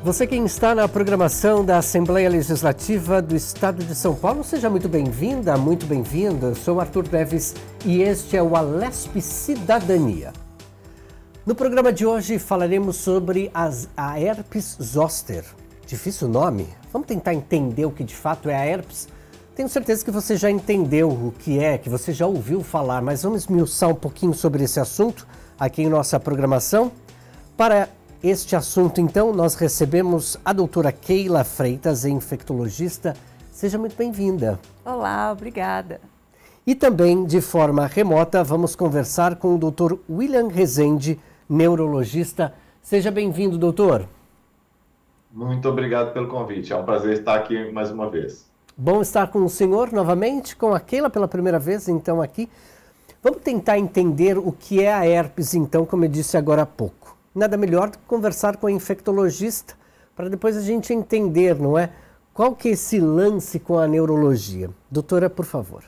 Você quem está na programação da Assembleia Legislativa do Estado de São Paulo, seja muito bem-vinda, muito bem-vindo. Eu sou Arthur Neves e este é o Alesp Cidadania. No programa de hoje falaremos sobre a herpes zoster. Difícil nome? Vamos tentar entender o que de fato é a herpes? Tenho certeza que você já entendeu o que é, que você já ouviu falar, mas vamos esmiuçar um pouquinho sobre esse assunto aqui em nossa programação. Para este assunto, então, nós recebemos a doutora Keila Freitas, infectologista. Seja muito bem-vinda. Olá, obrigada. E também, de forma remota, vamos conversar com o doutor William Rezende, neurologista. Seja bem-vindo, doutor. Muito obrigado pelo convite. É um prazer estar aqui mais uma vez. Bom estar com o senhor novamente, com a Keila pela primeira vez, então, aqui. Vamos tentar entender o que é a herpes, então, como eu disse agora há pouco. Nada melhor do que conversar com a infectologista para depois a gente entender, não é? Qual que é esse lance com a neurologia? Doutora, por favor.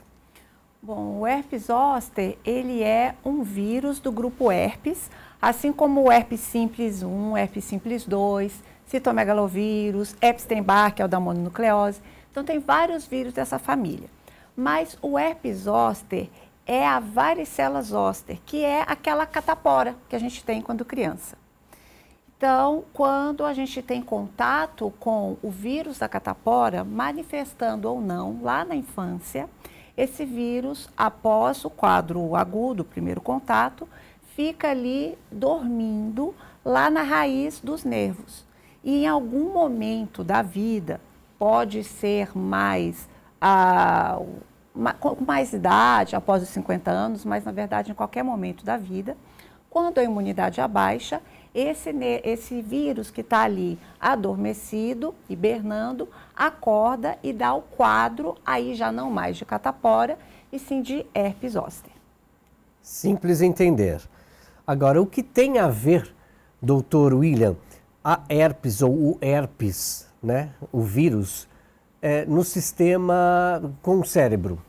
Bom, o herpes zoster, ele é um vírus do grupo herpes, assim como o herpes simples 1, herpes simples 2, citomegalovírus, Epstein-Barr, que é o da mononucleose. Então, tem vários vírus dessa família. Mas o herpes zoster é a varicela zoster, que é aquela catapora que a gente tem quando criança. Então, quando a gente tem contato com o vírus da catapora, manifestando ou não lá na infância, esse vírus, após o quadro agudo, o primeiro contato, fica ali dormindo lá na raiz dos nervos. E em algum momento da vida, pode ser mais com mais idade, após os 50 anos, mas na verdade em qualquer momento da vida, quando a imunidade abaixa, esse vírus que está ali adormecido, hibernando, acorda e dá o quadro, aí já não mais de catapora, e sim de herpes zoster. Simples entender. Agora, o que tem a ver, doutor William, a herpes ou o herpes, né, o vírus, no sistema com o cérebro?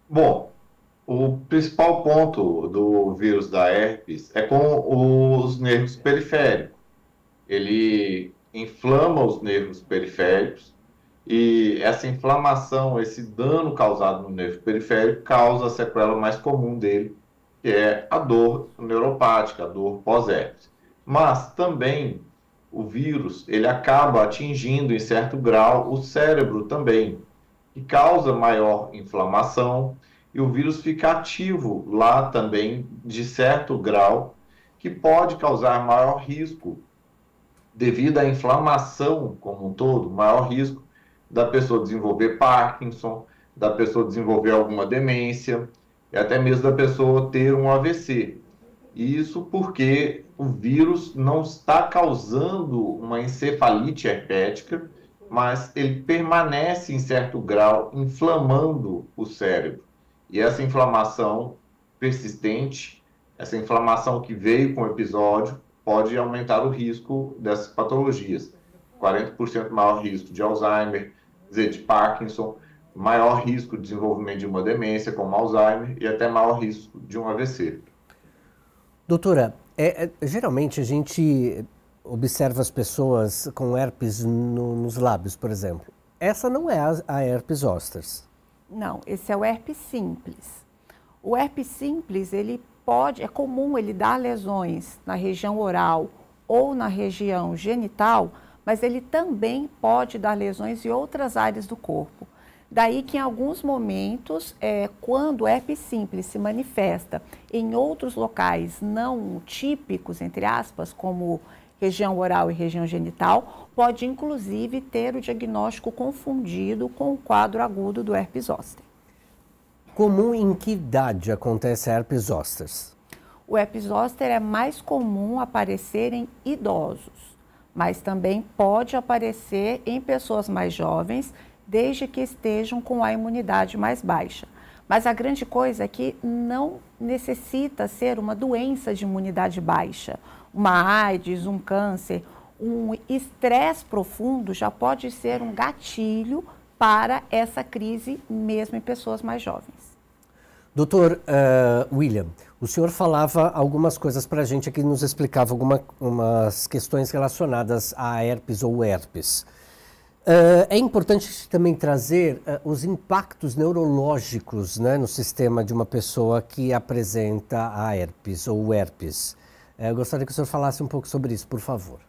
Bom, o principal ponto do vírus da herpes é com os nervos periféricos. Ele inflama os nervos periféricos e essa inflamação, esse dano causado no nervo periférico causa a sequela mais comum dele, que é a dor neuropática, a dor pós-herpes. Mas também o vírus, ele acaba atingindo em certo grau o cérebro também, que causa maior inflamação e o vírus fica ativo lá também de certo grau, que pode causar maior risco devido à inflamação como um todo, maior risco da pessoa desenvolver Parkinson, da pessoa desenvolver alguma demência e até mesmo da pessoa ter um AVC. Isso porque o vírus não está causando uma encefalite herpética, mas ele permanece em certo grau inflamando o cérebro. E essa inflamação persistente, essa inflamação que veio com o episódio, pode aumentar o risco dessas patologias. 40% maior risco de Alzheimer, de Parkinson, maior risco de desenvolvimento de uma demência como Alzheimer e até maior risco de um AVC. Doutora, geralmente a gente observa as pessoas com herpes nos lábios, por exemplo. Essa não é a herpes zoster. Não, esse é o herpes simples. O herpes simples, é comum ele dar lesões na região oral ou na região genital, mas ele também pode dar lesões em outras áreas do corpo. Daí que em alguns momentos, quando o herpes simples se manifesta em outros locais não típicos, entre aspas, como região oral e região genital, pode inclusive ter o diagnóstico confundido com o quadro agudo do herpes zoster. Comum em que idade acontece a herpes zoster? O herpes zoster é mais comum aparecer em idosos, mas também pode aparecer em pessoas mais jovens, desde que estejam com a imunidade mais baixa. Mas a grande coisa é que não necessita ser uma doença de imunidade baixa. uma AIDS, um câncer, um estresse profundo já pode ser um gatilho para essa crise mesmo em pessoas mais jovens. Doutor William, o senhor falava algumas coisas para a gente aqui, nos explicava algumas questões relacionadas a herpes ou herpes. É importante também trazer os impactos neurológicos, né, no sistema de uma pessoa que apresenta a herpes ou herpes. Eu gostaria que o senhor falasse um pouco sobre isso, por favor.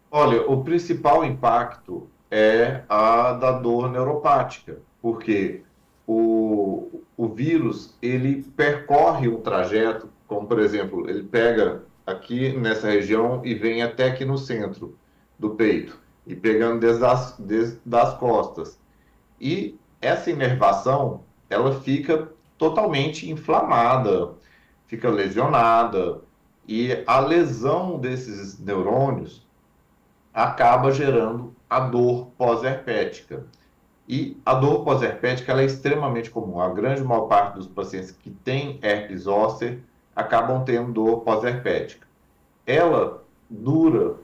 Olha, o principal impacto é a da dor neuropática, porque o vírus, ele percorre um trajeto, como por exemplo, ele pega aqui nessa região e vem até aqui no centro do peito, e pegando desde das costas. E essa inervação, ela fica totalmente inflamada, fica lesionada, e a lesão desses neurônios acaba gerando a dor pós-herpética. E a dor pós-herpética ela é extremamente comum. A grande maior parte dos pacientes que têm herpes zoster acabam tendo dor pós-herpética. Ela dura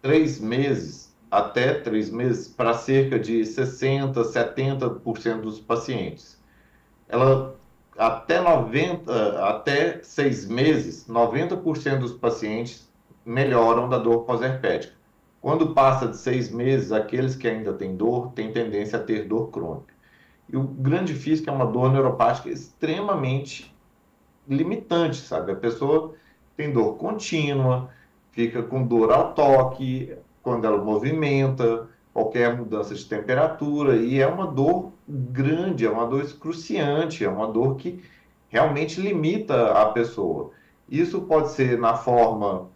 3 meses, até 3 meses, para cerca de 60%, 70% dos pacientes. Ela, até 6 meses, 90% dos pacientes melhoram da dor pós-herpética. Quando passa de 6 meses, aqueles que ainda têm dor, têm tendência a ter dor crônica. E o grande difícil é que é uma dor neuropática extremamente limitante, sabe? A pessoa tem dor contínua, fica com dor ao toque, quando ela movimenta, qualquer mudança de temperatura, e é uma dor grande, é uma dor excruciante, é uma dor que realmente limita a pessoa. Isso pode ser na forma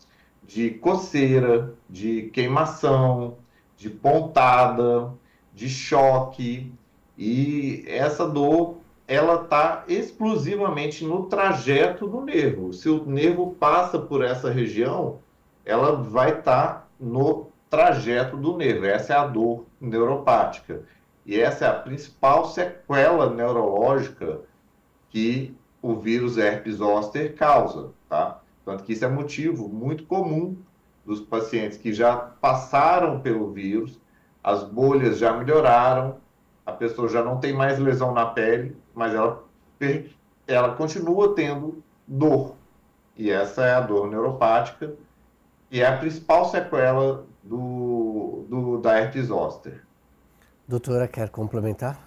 de coceira, de queimação, de pontada, de choque, e essa dor ela está exclusivamente no trajeto do nervo. Se o nervo passa por essa região, ela vai estar no trajeto do nervo. Essa é a dor neuropática. E essa é a principal sequela neurológica que o vírus herpes zoster causa, tá? Tanto que isso é motivo muito comum dos pacientes que já passaram pelo vírus, as bolhas já melhoraram, a pessoa já não tem mais lesão na pele, mas ela continua tendo dor. E essa é a dor neuropática, e é a principal sequela da herpes zoster. Doutora, quer complementar?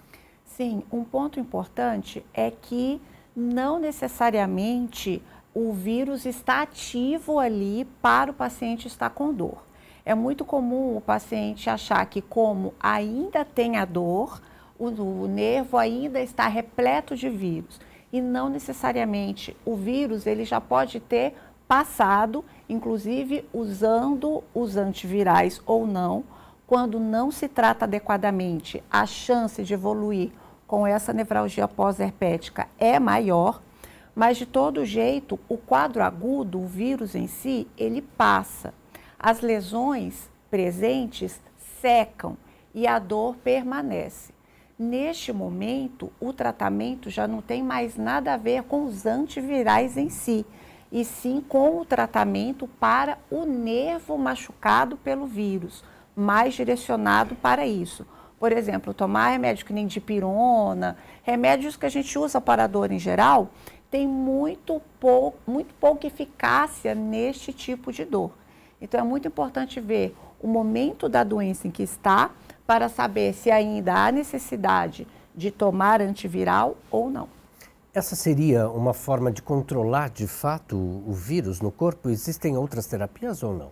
Sim, um ponto importante é que não necessariamente o vírus está ativo ali para o paciente estar com dor. É muito comum o paciente achar que, como ainda tem a dor, o nervo ainda está repleto de vírus. E não necessariamente o vírus ele já pode ter passado, inclusive usando os antivirais ou não, quando não se trata adequadamente, a chance de evoluir com essa nevralgia pós-herpética é maior, mas de todo jeito, o quadro agudo, o vírus em si, ele passa. As lesões presentes secam e a dor permanece. Neste momento, o tratamento já não tem mais nada a ver com os antivirais em si, e sim com o tratamento para o nervo machucado pelo vírus, mais direcionado para isso. Por exemplo, tomar remédio que nem dipirona, remédios que a gente usa para a dor em geral, tem muito pouca eficácia neste tipo de dor. Então, é muito importante ver o momento da doença em que está, para saber se ainda há necessidade de tomar antiviral ou não. Essa seria uma forma de controlar, de fato, o vírus no corpo? Existem outras terapias ou não?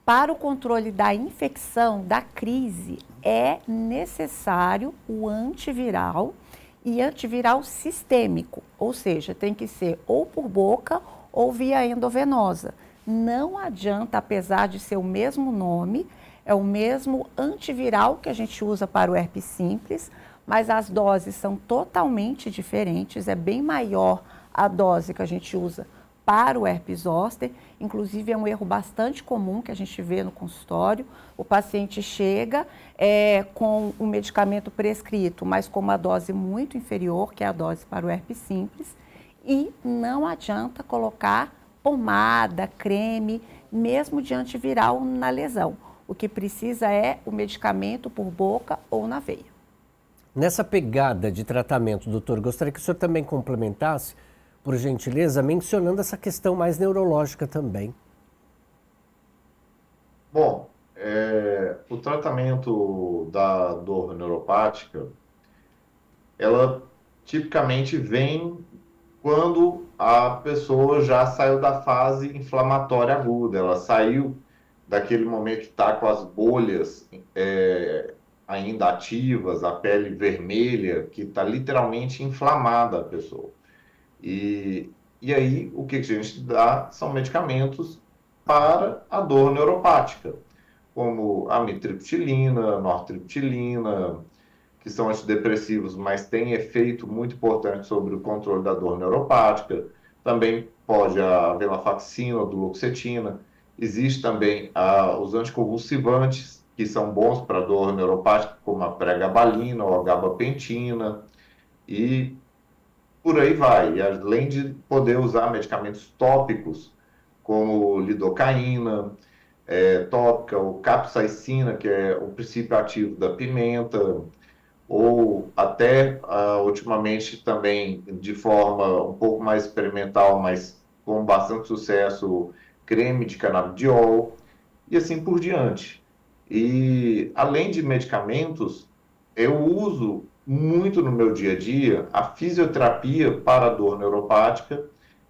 Para o controle da infecção, da crise, é necessário o antiviral e antiviral sistêmico, ou seja, tem que ser ou por boca ou via endovenosa. Não adianta, apesar de ser o mesmo nome, é o mesmo antiviral que a gente usa para o herpes simples, mas as doses são totalmente diferentes, é bem maior a dose que a gente usa para o herpes zoster, inclusive é um erro bastante comum que a gente vê no consultório. O paciente chega com o medicamento prescrito, mas com uma dose muito inferior, que é a dose para o herpes simples, e não adianta colocar pomada, creme, mesmo de antiviral na lesão. O que precisa é o medicamento por boca ou na veia. Nessa pegada de tratamento, doutor, gostaria que o senhor também complementasse, por gentileza, mencionando essa questão mais neurológica também. Bom, o tratamento da dor neuropática, ela tipicamente vem quando a pessoa já saiu da fase inflamatória aguda, ela saiu daquele momento que está com as bolhas ainda ativas, a pele vermelha, que está literalmente inflamada a pessoa. E aí, o que a gente dá são medicamentos para a dor neuropática, como amitriptilina, nortriptilina, que são antidepressivos, mas têm efeito muito importante sobre o controle da dor neuropática. Também pode a venlafaxina, a duloxetina. Existe também os anticonvulsivantes, que são bons para dor neuropática, como a pregabalina ou a gabapentina. E por aí vai. E além de poder usar medicamentos tópicos, como lidocaína, tópica, ou capsaicina, que é o princípio ativo da pimenta, ou até ultimamente também de forma um pouco mais experimental, mas com bastante sucesso, creme de canabidiol e assim por diante. E além de medicamentos, eu uso muito no meu dia a dia a fisioterapia para a dor neuropática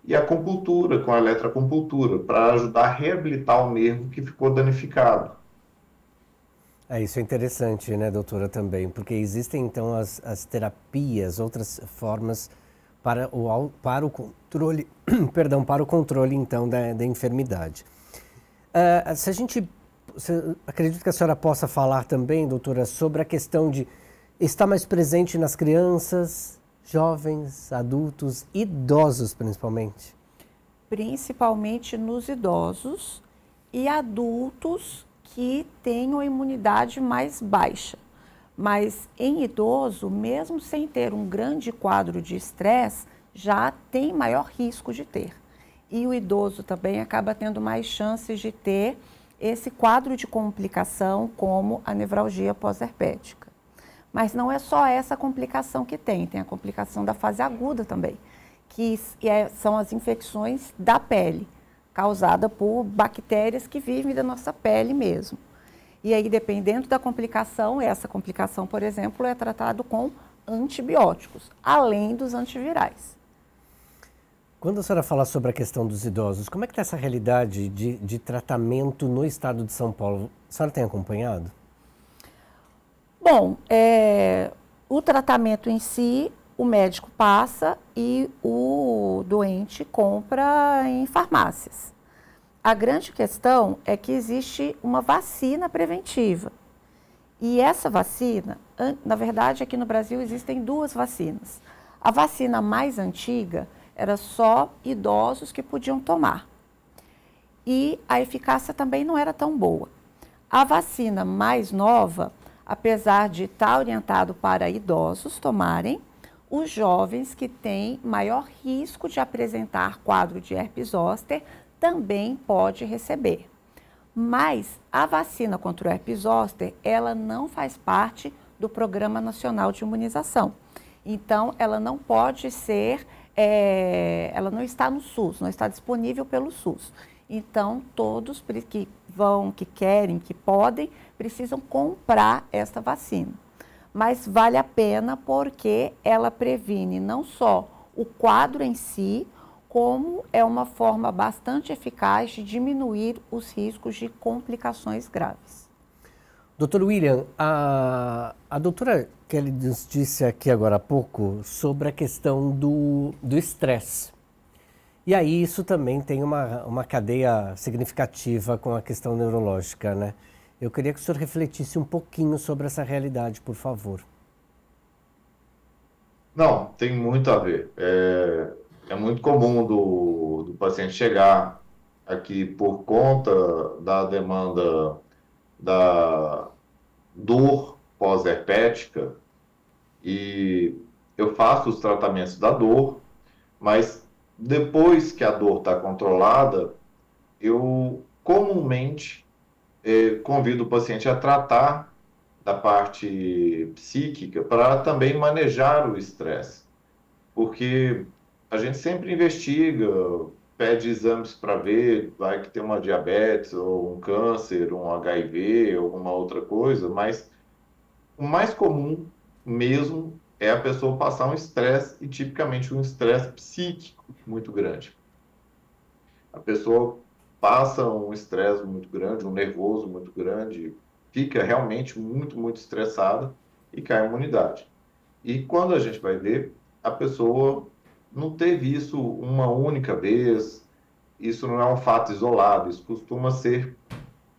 e a acupuntura com a eletroacupuntura para ajudar a reabilitar o nervo que ficou danificado. Isso é interessante, né, doutora, também, porque existem, então, as terapias, outras formas para o controle, perdão, para o controle, então, da enfermidade. Acredito que a senhora possa falar também, doutora, sobre a questão de estar mais presente nas crianças, jovens, adultos, idosos, principalmente. Principalmente nos idosos e adultos que tenham a imunidade mais baixa. Mas em idoso, mesmo sem ter um grande quadro de estresse, já tem maior risco de ter. E o idoso também acaba tendo mais chances de ter esse quadro de complicação, como a nevralgia pós-herpética. Mas não é só essa complicação que tem a complicação da fase aguda também, que são as infecções da pele, causada por bactérias que vivem da nossa pele mesmo. E aí, dependendo da complicação, essa complicação, por exemplo, é tratada com antibióticos, além dos antivirais. Quando a senhora fala sobre a questão dos idosos, como é que está essa realidade de tratamento no estado de São Paulo? A senhora tem acompanhado? Bom, o tratamento em si, o médico passa e o doente compra em farmácias. A grande questão é que existe uma vacina preventiva. E essa vacina, na verdade, aqui no Brasil existem duas vacinas. A vacina mais antiga era só idosos que podiam tomar. E a eficácia também não era tão boa. A vacina mais nova, apesar de estar orientado para idosos tomarem, os jovens que têm maior risco de apresentar quadro de herpes zoster também pode receber. Mas a vacina contra o herpes zoster, ela não faz parte do Programa Nacional de Imunização. Então, ela não pode ser, ela não está no SUS, não está disponível pelo SUS. Então, todos que querem, que podem, precisam comprar esta vacina. Mas vale a pena porque ela previne não só o quadro em si, como é uma forma bastante eficaz de diminuir os riscos de complicações graves. Doutor William, a doutora Kelly nos disse aqui agora há pouco sobre a questão do estresse. E aí isso também tem uma cadeia significativa com a questão neurológica, né? Eu queria que o senhor refletisse um pouquinho sobre essa realidade, por favor. Não, tem muito a ver. É muito comum do paciente chegar aqui por conta da demanda da dor pós-herpética e eu faço os tratamentos da dor, mas depois que a dor está controlada, eu comumente convido o paciente a tratar da parte psíquica para também manejar o estresse, porque a gente sempre investiga, pede exames para ver, vai que tem uma diabetes ou um câncer, um HIV, alguma outra coisa, mas o mais comum mesmo é a pessoa passar um estresse e tipicamente um estresse psíquico muito grande. A pessoa passa um estresse muito grande, um nervoso muito grande, fica realmente muito estressada e cai a imunidade. E quando a gente vai ver, a pessoa não teve isso uma única vez, isso não é um fato isolado, isso costuma ser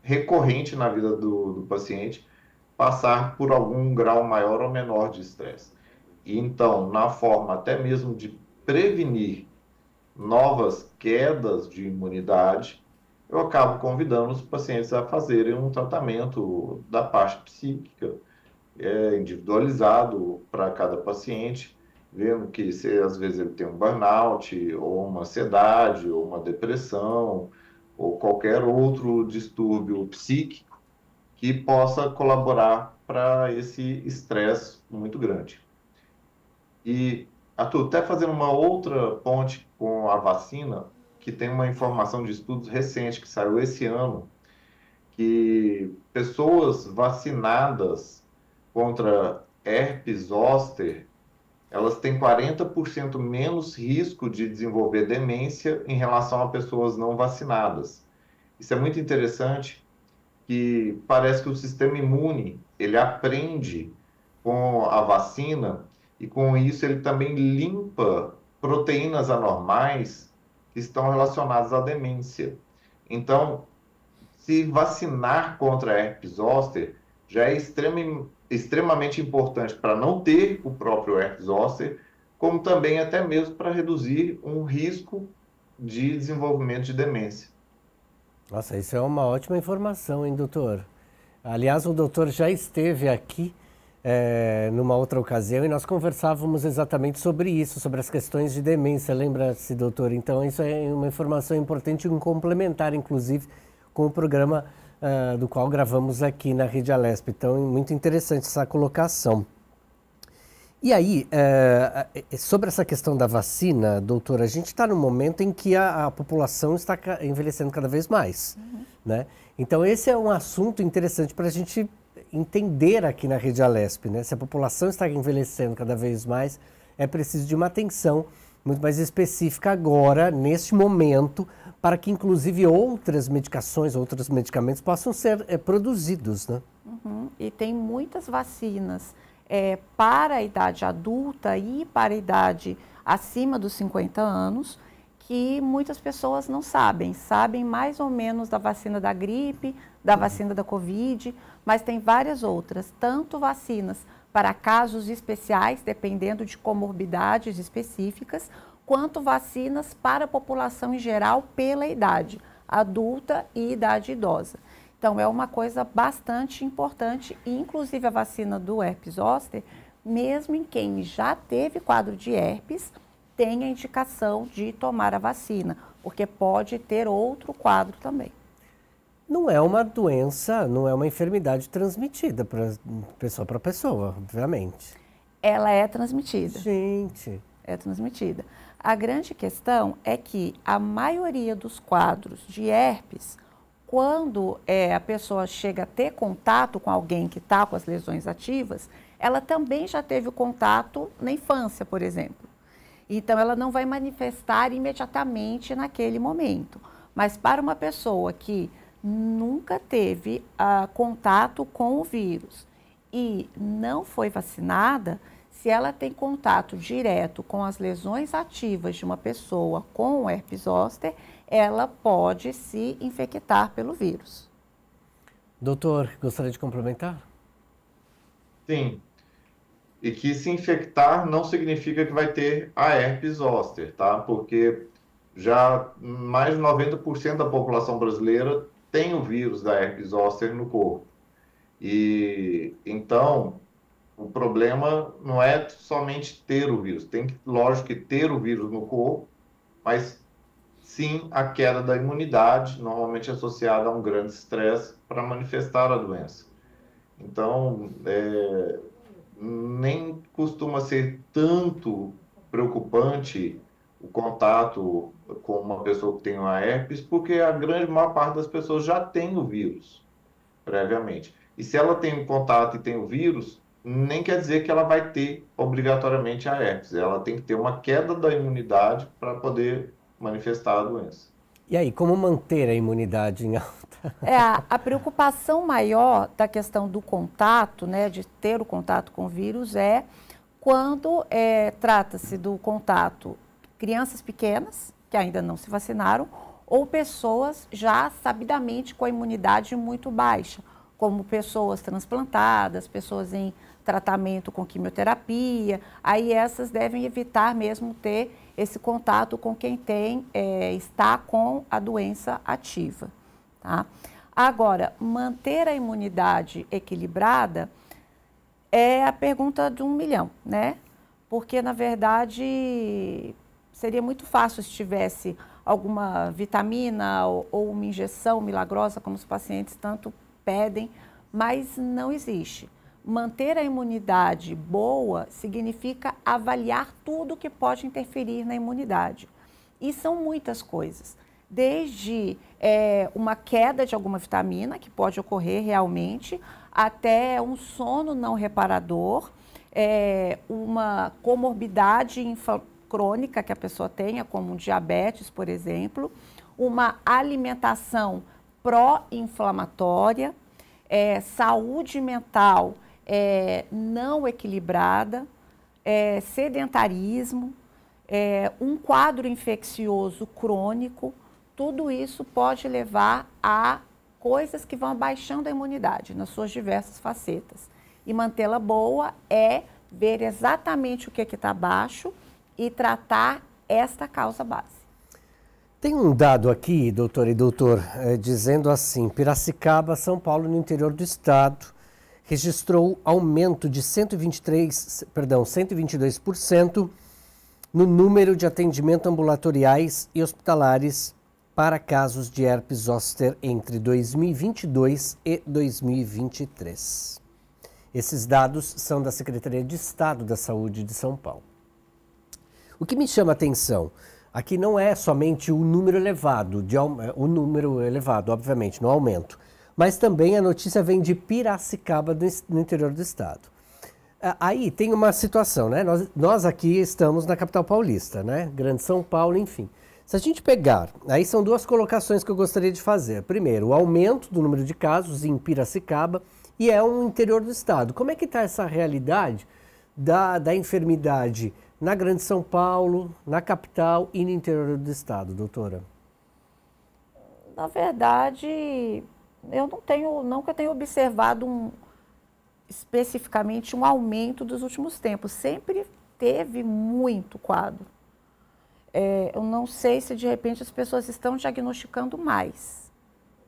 recorrente na vida do paciente, passar por algum grau maior ou menor de estresse. E então, na forma até mesmo de prevenir novas quedas de imunidade, eu acabo convidando os pacientes a fazerem um tratamento da parte psíquica, individualizado para cada paciente, vendo que se às vezes ele tem um burnout, ou uma ansiedade, ou uma depressão, ou qualquer outro distúrbio psíquico que possa colaborar para esse estresse muito grande. E, Arthur, até fazendo uma outra ponte com a vacina, que tem uma informação de estudos recentes que saiu esse ano, que pessoas vacinadas contra herpes zoster, elas têm 40% menos risco de desenvolver demência em relação a pessoas não vacinadas. Isso é muito interessante, que parece que o sistema imune, ele aprende com a vacina e com isso ele também limpa proteínas anormais que estão relacionadas à demência. Então, se vacinar contra a herpes zoster já é extremamente importante para não ter o próprio herpes zoster, como também até mesmo para reduzir um risco de desenvolvimento de demência. Nossa, isso é uma ótima informação, hein, doutor? Aliás, o doutor já esteve aqui numa outra ocasião e nós conversávamos exatamente sobre isso, sobre as questões de demência, lembra-se, doutor? Então, isso é uma informação importante e um complementar, inclusive, com o programa do qual gravamos aqui na Rede Alesp. Então, é muito interessante essa colocação. E aí, sobre essa questão da vacina, doutora, a gente está num momento em que a população está envelhecendo cada vez mais, né? Então, esse é um assunto interessante para a gente entender aqui na Rede Alesp, né? Se a população está envelhecendo cada vez mais, é preciso de uma atenção muito mais específica agora, neste momento, para que, inclusive, outras medicações, outros medicamentos possam ser produzidos, né? E tem muitas vacinas para a idade adulta e para a idade acima dos 50 anos, que muitas pessoas não sabem. Sabem mais ou menos da vacina da gripe, da vacina da Covid, mas tem várias outras, tanto vacinas para casos especiais, dependendo de comorbidades específicas, quanto vacinas para a população em geral pela idade adulta e idade idosa. Então, é uma coisa bastante importante, inclusive a vacina do herpes zoster, mesmo em quem já teve quadro de herpes, tem a indicação de tomar a vacina, porque pode ter outro quadro também. Não é uma doença, não é uma enfermidade transmitida pessoa para pessoa, obviamente. Ela é transmitida. Gente. É transmitida. A grande questão é que a maioria dos quadros de herpes, quando a pessoa chega a ter contato com alguém que está com as lesões ativas, ela também já teve o contato na infância, por exemplo. Então, ela não vai manifestar imediatamente naquele momento. Mas para uma pessoa que nunca teve contato com o vírus e não foi vacinada, se ela tem contato direto com as lesões ativas de uma pessoa com herpes zoster, ela pode se infectar pelo vírus. Doutor, gostaria de complementar? Sim. E que se infectar não significa que vai ter a herpes zoster, tá? Porque já mais de 90% da população brasileira tem o vírus da herpes zoster no corpo. E então, o problema não é somente ter o vírus, tem que, lógico, que ter o vírus no corpo mas sim a queda da imunidade, normalmente associada a um grande estresse para manifestar a doença. Então, nem costuma ser tanto preocupante o contato com uma pessoa que tem uma herpes, porque a grande maior parte das pessoas já tem o vírus previamente. E se ela tem um contato e tem o vírus, nem quer dizer que ela vai ter obrigatoriamente a herpes. Ela tem que ter uma queda da imunidade para poder manifestar a doença. E aí, como manter a imunidade em alta? A preocupação maior da questão do contato, né, de ter o contato com o vírus, é quando trata-se do contato crianças pequenas, que ainda não se vacinaram, ou pessoas já sabidamente com a imunidade muito baixa, como pessoas transplantadas, pessoas em tratamento com quimioterapia. Aí essas devem evitar mesmo ter esse contato com quem está com a doença ativa. Tá? Agora, manter a imunidade equilibrada é a pergunta de 1 milhão, né? Porque, na verdade, seria muito fácil se tivesse alguma vitamina ou uma injeção milagrosa, como os pacientes tanto pedem, mas não existe. Manter a imunidade boa significa avaliar tudo que pode interferir na imunidade. E são muitas coisas. Desde uma queda de alguma vitamina, que pode ocorrer realmente, até um sono não reparador, uma comorbidade crônica que a pessoa tenha, como diabetes, por exemplo, uma alimentação pró-inflamatória, saúde mental não equilibrada, sedentarismo, um quadro infeccioso crônico. Tudo isso pode levar a coisas que vão abaixando a imunidade nas suas diversas facetas. E mantê-la boa é ver exatamente o que está baixo e tratar esta causa base. Tem um dado aqui, doutora e doutor, dizendo assim: Piracicaba, São Paulo, no interior do estado, registrou aumento de 122% no número de atendimentos ambulatoriais e hospitalares para casos de herpes zoster entre 2022 e 2023. Esses dados são da Secretaria de Estado da Saúde de São Paulo. O que me chama a atenção aqui não é somente o número elevado, obviamente, no aumento, mas também a notícia vem de Piracicaba, no interior do estado. Aí tem uma situação, né? Nós aqui estamos na capital paulista, né? Grande São Paulo, enfim. Se a gente pegar, aí são duas colocações que eu gostaria de fazer. Primeiro, o aumento do número de casos em Piracicaba e um interior do estado. Como é que está essa realidade da enfermidade na Grande São Paulo, na capital e no interior do estado, doutora? Na verdade, eu nunca tenho observado especificamente um aumento dos últimos tempos. Sempre teve muito quadro. Eu não sei se de repente as pessoas estão diagnosticando mais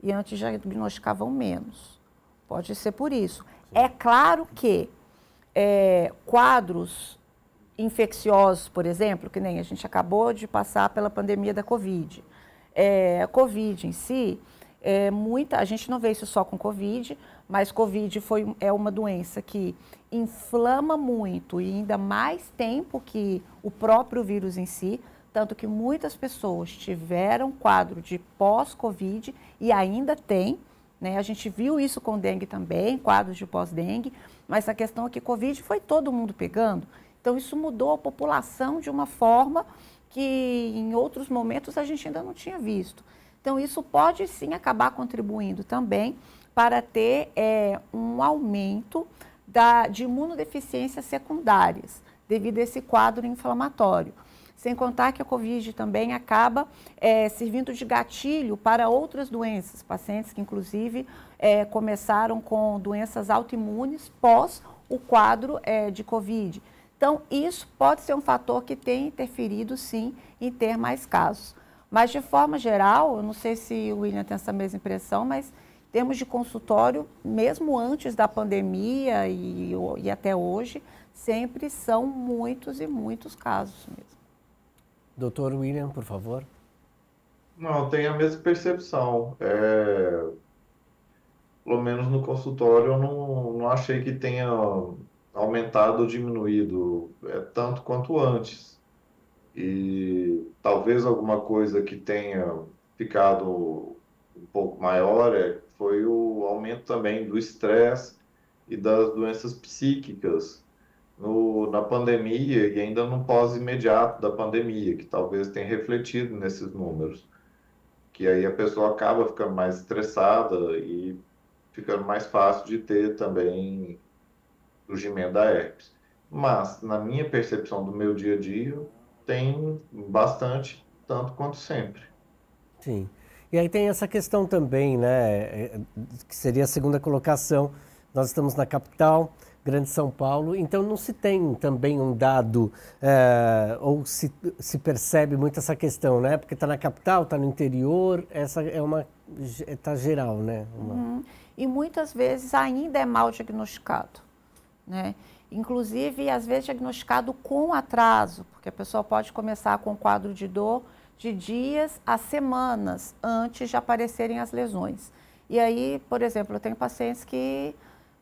e antes diagnosticavam menos. Pode ser por isso. Sim. É claro que quadros infecciosos, por exemplo, que nem a gente acabou de passar pela pandemia da Covid. A Covid em si, a gente não vê isso só com Covid, mas Covid é uma doença que inflama muito e ainda mais tempo que o próprio vírus em si, tanto que muitas pessoas tiveram quadro de pós-Covid e ainda tem, né? A gente viu isso com dengue também, quadros de pós-dengue, mas a questão é que Covid foi todo mundo pegando, então isso mudou a população de uma forma que em outros momentos a gente ainda não tinha visto. Então isso pode sim acabar contribuindo também para ter um aumento de imunodeficiências secundárias devido a esse quadro inflamatório. Sem contar que a Covid também acaba servindo de gatilho para outras doenças, pacientes que inclusive começaram com doenças autoimunes pós o quadro de Covid. Então, isso pode ser um fator que tem interferido, sim, em ter mais casos. Mas, de forma geral, eu não sei se o William tem essa mesma impressão, mas em termos de consultório, mesmo antes da pandemia e até hoje, sempre são muitos e muitos casos mesmo. Doutor William, por favor. Não, tem a mesma percepção. Pelo menos no consultório, eu não achei que tenha aumentado ou diminuído tanto quanto antes. E talvez alguma coisa que tenha ficado um pouco maior foi o aumento também do estresse e das doenças psíquicas na pandemia e ainda no pós-imediato da pandemia, que talvez tenha refletido nesses números, que aí a pessoa acaba ficando mais estressada e ficando mais fácil de ter também surgimento da herpes. Mas, na minha percepção do meu dia a dia, tem bastante, tanto quanto sempre. Sim. E aí tem essa questão também, né, que seria a segunda colocação. Nós estamos na capital, Grande São Paulo, então não se tem também um dado, ou se percebe muito essa questão, né? Porque está na capital, está no interior, essa está geral, né? E muitas vezes ainda é mal diagnosticado, né? Inclusive, às vezes diagnosticado com atraso, porque a pessoa pode começar com um quadro de dor de dias a semanas antes de aparecerem as lesões. E aí, por exemplo, eu tenho pacientes que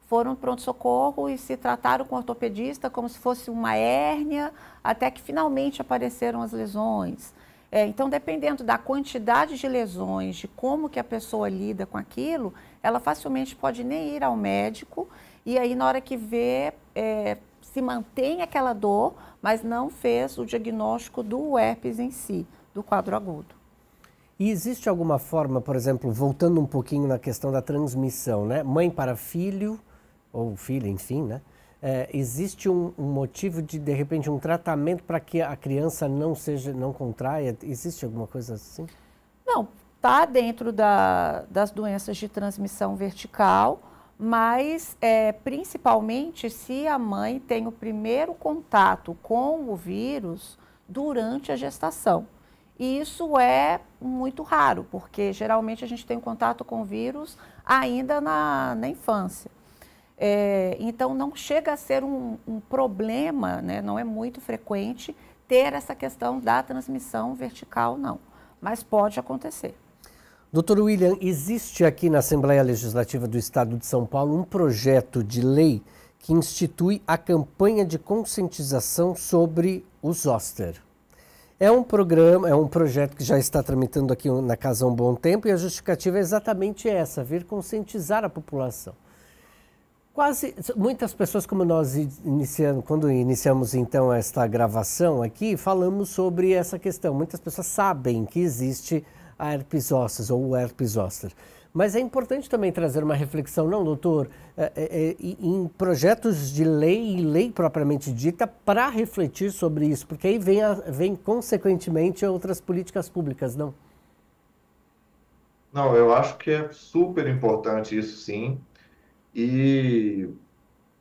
foram para pronto-socorro e se trataram com o ortopedista como se fosse uma hérnia, até que finalmente apareceram as lesões. Então, dependendo da quantidade de lesões, de como que a pessoa lida com aquilo, ela facilmente pode nem ir ao médico e aí na hora que vê, se mantém aquela dor, mas não fez o diagnóstico do herpes em si, do quadro agudo. E existe alguma forma, por exemplo, voltando um pouquinho na questão da transmissão, né? Mãe para filho, ou filha, enfim, né? Existe um motivo de repente, um tratamento para que a criança não contraia? Existe alguma coisa assim? Não, está dentro das doenças de transmissão vertical, mas principalmente se a mãe tem o primeiro contato com o vírus durante a gestação. E isso é muito raro, porque geralmente a gente tem contato com o vírus ainda na infância. Então, não chega a ser um problema, né? Não é muito frequente ter essa questão da transmissão vertical, não. Mas pode acontecer. Doutor William, existe aqui na Assembleia Legislativa do Estado de São Paulo um projeto de lei que institui a campanha de conscientização sobre o zoster. É um projeto que já está tramitando aqui na Casa há um bom tempo e a justificativa é exatamente essa, vir conscientizar a população. Muitas pessoas, como nós quando iniciamos então esta gravação aqui, falamos sobre essa questão. Muitas pessoas sabem que existe a herpes zoster ou o herpes zoster. Mas é importante também trazer uma reflexão, não, doutor, em projetos de lei e lei propriamente dita para refletir sobre isso, porque aí vem consequentemente outras políticas públicas, não? Não, eu acho que é super importante isso, sim. E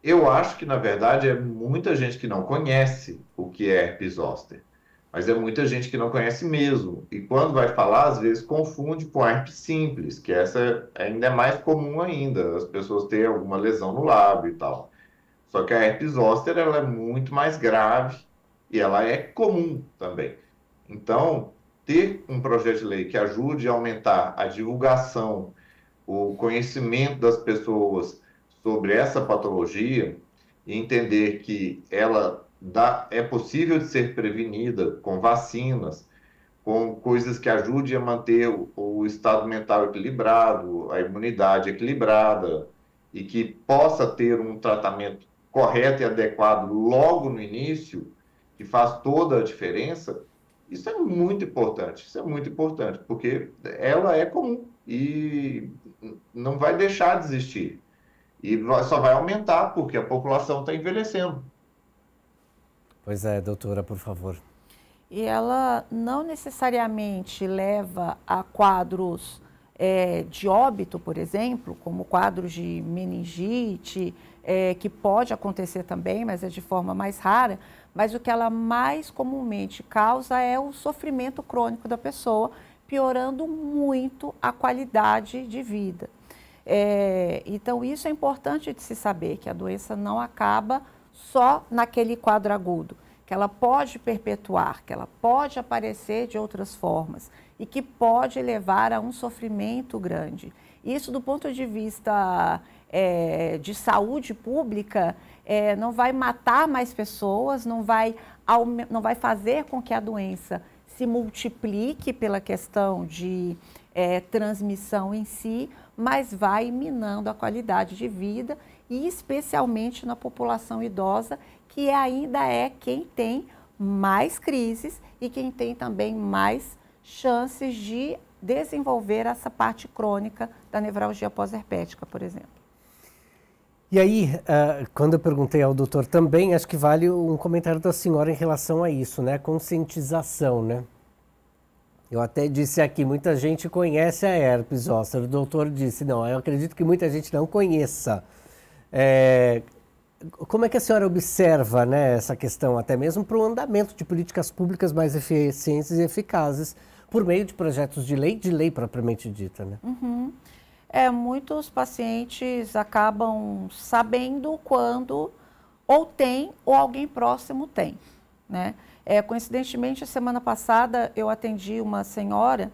eu acho que, na verdade, é muita gente que não conhece o que é herpes zoster, mas é muita gente que não conhece mesmo. E quando vai falar, às vezes confunde com a herpes simples, que essa ainda é mais comum ainda, as pessoas terem alguma lesão no lábio e tal. Só que a herpes zoster, ela é muito mais grave e ela é comum também. Então, ter um projeto de lei que ajude a aumentar a divulgação, o conhecimento das pessoas sobre essa patologia e entender que ela é possível de ser prevenida com vacinas, com coisas que ajudem a manter o estado mental equilibrado, a imunidade equilibrada e que possa ter um tratamento correto e adequado logo no início, que faz toda a diferença. Isso é muito importante, porque ela é comum e não vai deixar de existir. E só vai aumentar, porque a população está envelhecendo. Pois é, doutora, por favor. E ela não necessariamente leva a quadros de óbito, por exemplo, como quadros de meningite, que pode acontecer também, mas é de forma mais rara, mas o que ela mais comumente causa é o sofrimento crônico da pessoa, piorando muito a qualidade de vida. Então, isso é importante de se saber, que a doença não acaba só naquele quadro agudo, que ela pode perpetuar, que ela pode aparecer de outras formas e que pode levar a um sofrimento grande. Isso, do ponto de vista de saúde pública, não vai matar mais pessoas, não vai fazer com que a doença se multiplique pela questão de transmissão em si, mas vai minando a qualidade de vida, e especialmente na população idosa, que ainda é quem tem mais crises e quem tem também mais chances de desenvolver essa parte crônica da nevralgia pós-herpética, por exemplo. E aí, quando eu perguntei ao doutor também, acho que vale um comentário da senhora em relação a isso, né? Conscientização, né? Eu até disse aqui, muita gente conhece a herpes zoster. O doutor disse, não, eu acredito que muita gente não conheça. Como é que a senhora observa, né, essa questão, até mesmo para o andamento de políticas públicas mais eficientes e eficazes, por meio de projetos de lei propriamente dita, né? Uhum. Muitos pacientes acabam sabendo quando ou tem ou alguém próximo tem, né? Coincidentemente, a semana passada eu atendi uma senhora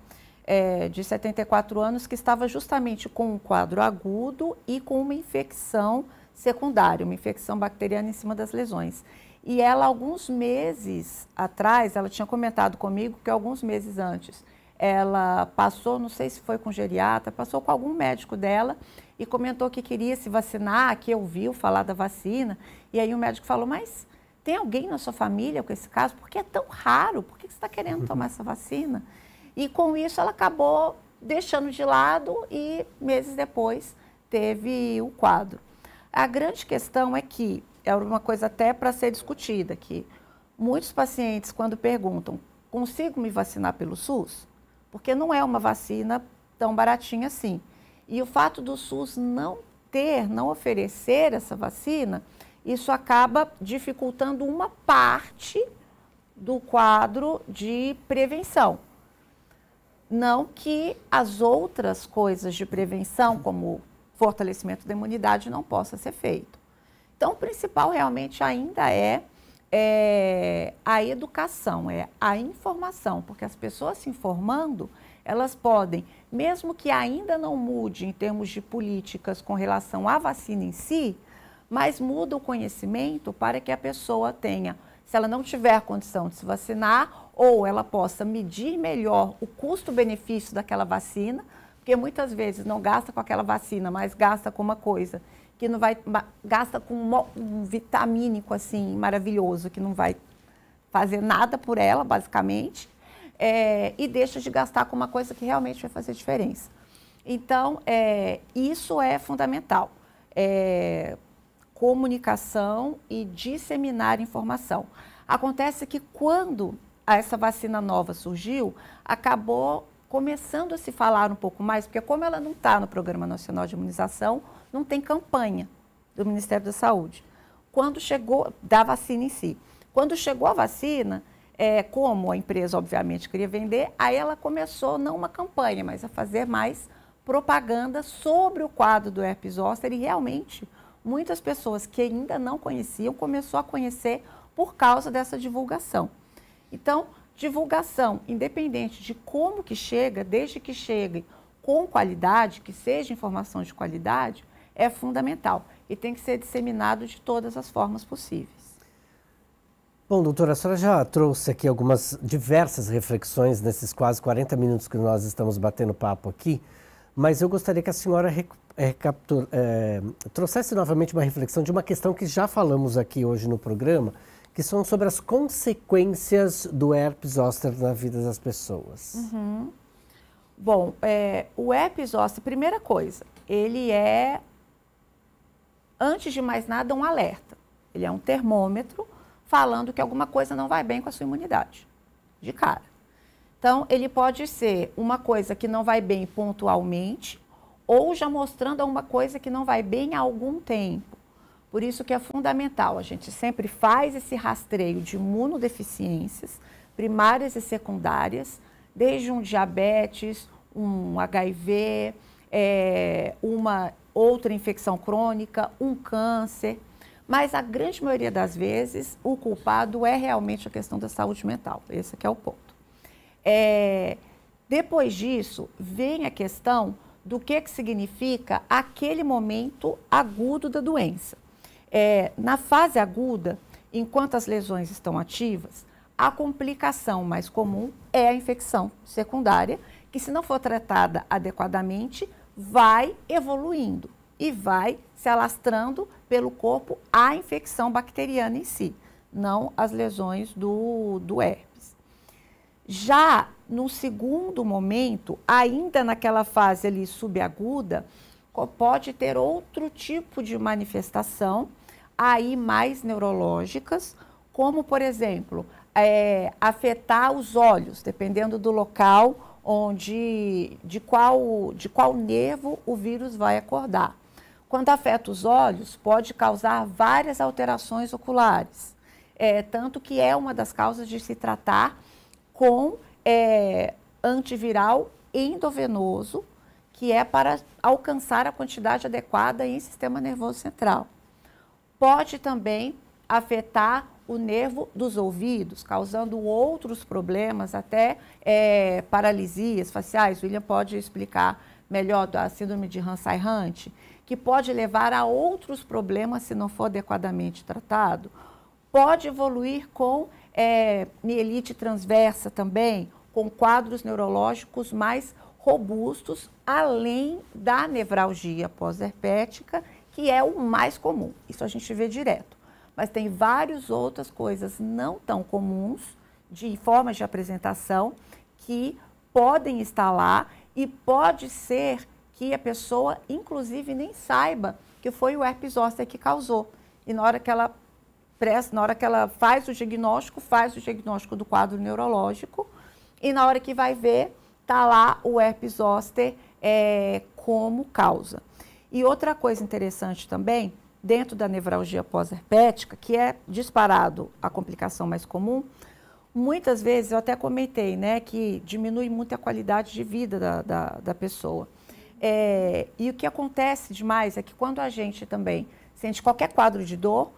de 74 anos que estava justamente com um quadro agudo e com uma infecção secundária, uma infecção bacteriana em cima das lesões. E ela, alguns meses atrás, ela tinha comentado comigo que alguns meses antes, ela passou, não sei se foi com geriatra, passou com algum médico dela e comentou que queria se vacinar, que ouviu falar da vacina. E aí o médico falou, mas tem alguém na sua família com esse caso? Por que é tão raro? Por que você está querendo tomar essa vacina? E com isso ela acabou deixando de lado e meses depois teve o quadro. A grande questão é que, é uma coisa até para ser discutida, que muitos pacientes, quando perguntam, consigo me vacinar pelo SUS? Porque não é uma vacina tão baratinha assim. E o fato do SUS não oferecer essa vacina, isso acaba dificultando uma parte do quadro de prevenção. Não que as outras coisas de prevenção, como fortalecimento da imunidade, não possa ser feito. Então, o principal realmente ainda é a educação, é a informação, porque as pessoas se informando, elas podem, mesmo que ainda não mude em termos de políticas com relação à vacina em si, mas muda o conhecimento para que a pessoa tenha, se ela não tiver condição de se vacinar, ou ela possa medir melhor o custo-benefício daquela vacina, porque muitas vezes não gasta com aquela vacina, mas gasta com uma coisa que não vai, gasta com um vitamínico assim maravilhoso, que não vai fazer nada por ela, basicamente, e deixa de gastar com uma coisa que realmente vai fazer diferença. Então, isso é fundamental. Comunicação e disseminar informação. Acontece que quando essa vacina nova surgiu, acabou começando a se falar um pouco mais, porque como ela não está no Programa Nacional de Imunização, não tem campanha do Ministério da Saúde. Quando chegou, da vacina em si. Quando chegou a vacina, como a empresa obviamente queria vender, aí ela começou, não uma campanha, mas a fazer mais propaganda sobre o quadro do herpes zoster, e realmente muitas pessoas que ainda não conheciam, começou a conhecer por causa dessa divulgação. Então, divulgação, independente de como que chega, desde que chegue com qualidade, que seja informação de qualidade, é fundamental e tem que ser disseminado de todas as formas possíveis. Bom, doutora, a senhora já trouxe aqui diversas reflexões nesses quase 40 minutos que nós estamos batendo papo aqui, mas eu gostaria que a senhora trouxesse novamente uma reflexão de uma questão que já falamos aqui hoje no programa, que são sobre as consequências do herpes zoster na vida das pessoas. Uhum. Bom, o herpes zoster, primeira coisa, ele é, antes de mais nada, um alerta. Ele é um termômetro falando que alguma coisa não vai bem com a sua imunidade, de cara. Então, ele pode ser uma coisa que não vai bem pontualmente, ou já mostrando alguma coisa que não vai bem há algum tempo. Por isso que é fundamental, a gente sempre faz esse rastreio de imunodeficiências primárias e secundárias, desde um diabetes, um HIV, uma outra infecção crônica, um câncer, Mas a grande maioria das vezes, o culpado é realmente a questão da saúde mental. Esse aqui é o ponto. Depois disso, vem a questão do que significa aquele momento agudo da doença. Na fase aguda, enquanto as lesões estão ativas, a complicação mais comum é a infecção secundária, que se não for tratada adequadamente, vai evoluindo e vai se alastrando pelo corpo a infecção bacteriana em si, não as lesões do herpes. Já no segundo momento, ainda naquela fase ali subaguda, pode ter outro tipo de manifestação, aí mais neurológicas, como, por exemplo, afetar os olhos, dependendo do local de qual nervo o vírus vai acordar. Quando afeta os olhos, pode causar várias alterações oculares, tanto que é uma das causas de se tratar com antiviral endovenoso, que é para alcançar a quantidade adequada em sistema nervoso central. Pode também afetar o nervo dos ouvidos, causando outros problemas, até paralisias faciais. O William pode explicar melhor da síndrome de Hansen-Hunt, que pode levar a outros problemas se não for adequadamente tratado. Pode evoluir com mielite transversa também, com quadros neurológicos mais robustos, além da nevralgia pós-herpética, que é o mais comum. Isso a gente vê direto. Mas tem várias outras coisas não tão comuns, de formas de apresentação, que podem estar lá e pode ser que a pessoa, inclusive, nem saiba que foi o herpes zoster que causou. E na hora que ela faz o diagnóstico do quadro neurológico, e na hora que vai ver, está lá o herpes zoster como causa. E outra coisa interessante também, dentro da nevralgia pós-herpética, que é disparado a complicação mais comum, muitas vezes, eu até comentei, né, que diminui muito a qualidade de vida da pessoa. E o que acontece demais é que quando a gente também sente qualquer quadro de dor,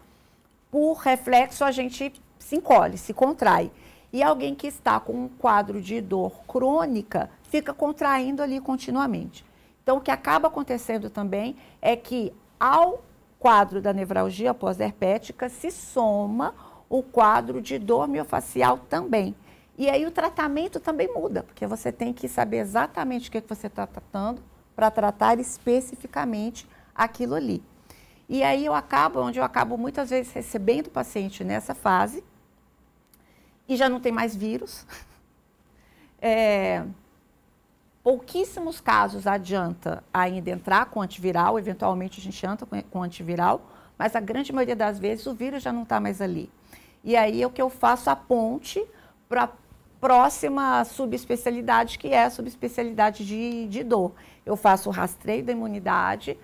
por reflexo a gente se encolhe, se contrai. E alguém que está com um quadro de dor crônica fica contraindo ali continuamente. Então, o que acaba acontecendo também é que ao quadro da nevralgia pós-herpética se soma o quadro de dor miofacial também. E aí o tratamento também muda, porque você tem que saber exatamente o que você está tratando para tratar especificamente aquilo ali. E aí onde eu acabo muitas vezes recebendo o paciente nessa fase, e já não tem mais vírus. Pouquíssimos casos adianta ainda entrar com antiviral, eventualmente a gente entra com antiviral, mas a grande maioria das vezes o vírus já não está mais ali. E aí é o que eu faço a ponte para a próxima subespecialidade, que é a subespecialidade de dor. Eu faço o rastreio da imunidade,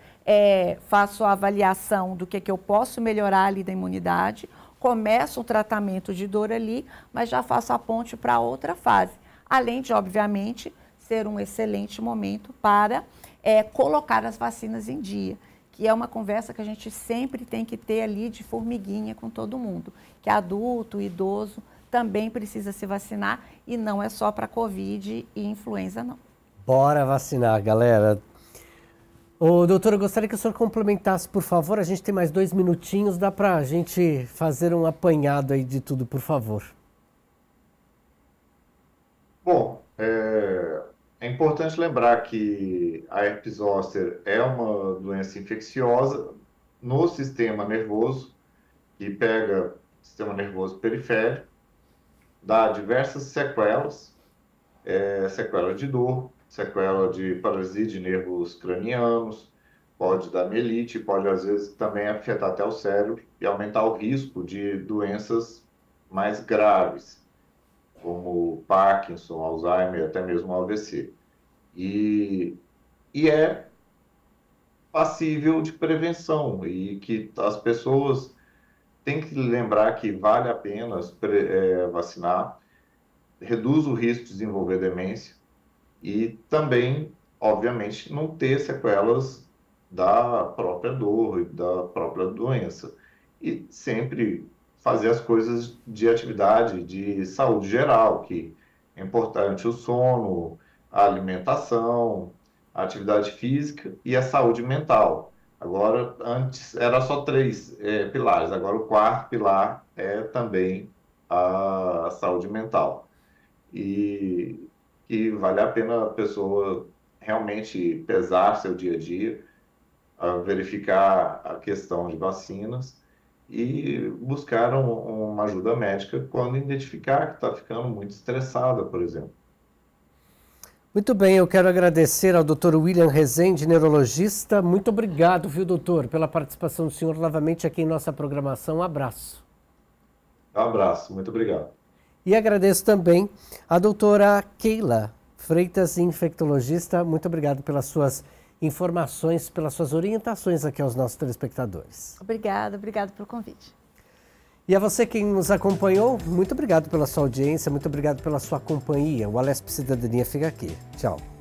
faço a avaliação do que eu posso melhorar ali da imunidade, começo o tratamento de dor ali, mas já faço a ponte para outra fase. Além de, obviamente, ser um excelente momento para colocar as vacinas em dia, que é uma conversa que a gente sempre tem que ter ali de formiguinha com todo mundo, que adulto, idoso, também precisa se vacinar e não é só para Covid e influenza, não. Bora vacinar, galera. Ô, doutor, eu gostaria que o senhor complementasse, por favor. A gente tem mais 2 minutinhos, dá para a gente fazer um apanhado aí de tudo, por favor. Bom, é importante lembrar que a herpes zoster é uma doença infecciosa no sistema nervoso, que pega o sistema nervoso periférico, dá diversas sequelas, sequela de dor, sequela de paralisia de nervos cranianos, pode dar mielite, pode às vezes também afetar até o cérebro e aumentar o risco de doenças mais graves, como Parkinson, Alzheimer, até mesmo AVC. E é passível de prevenção e que as pessoas têm que lembrar que vale a pena vacinar, reduz o risco de desenvolver demência e também, obviamente, não ter sequelas da própria dor e da própria doença. e sempre fazer as coisas de atividade de saúde geral, que é importante o sono, a alimentação, a atividade física e a saúde mental. Agora, antes era só três pilares, agora o quarto pilar é também a saúde mental. E que vale a pena a pessoa realmente pesar seu dia a dia, verificar a questão de vacinas e buscar uma ajuda médica quando identificar que está ficando muito estressada, por exemplo. Muito bem, eu quero agradecer ao Dr. William Rezende, neurologista. Muito obrigado, viu, doutor, pela participação do senhor novamente aqui em nossa programação. Um abraço. Um abraço, muito obrigado. E agradeço também a doutora Keila Freitas, infectologista. Muito obrigado pelas suas informações, pelas suas orientações aqui aos nossos telespectadores. Obrigado pelo convite. E a você que nos acompanhou, muito obrigado pela sua audiência, muito obrigado pela sua companhia. O Alesp Cidadania fica aqui. Tchau.